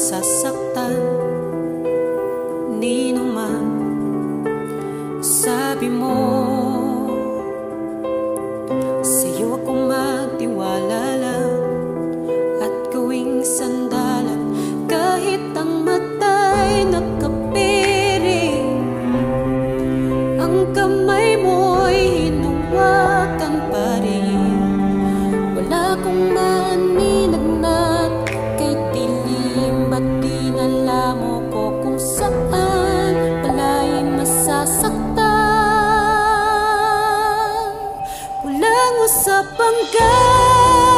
masasaktan. Ninuman sabi mo, sa'yo ako magtiwala lang at gawing sandalan. Kahit ang mata'y nakapiring, ang kamay mo'y hinuwakan pa rin. Wala kong maninagnat kay dilim, ba't dinala mo ko kung saan pala'y masasaktan. Walang usapang ganito,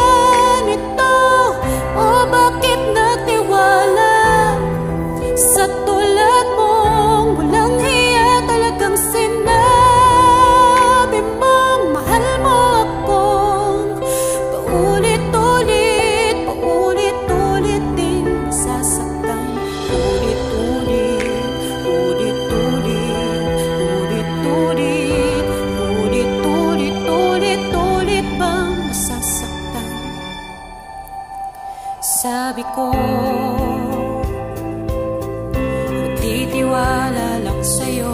o bakit natiwala sa tulad mong walang hiya. Talagang sinabi mong mahal mo akong paulit-ulit, paulit-ulit din masasaktan. Ulit-ulit, ulit-ulit, ulit-ulit, ulit-ulit, ulit-ulit bang masasaktan? Sabi ko, magtitiwala lang sa'yo,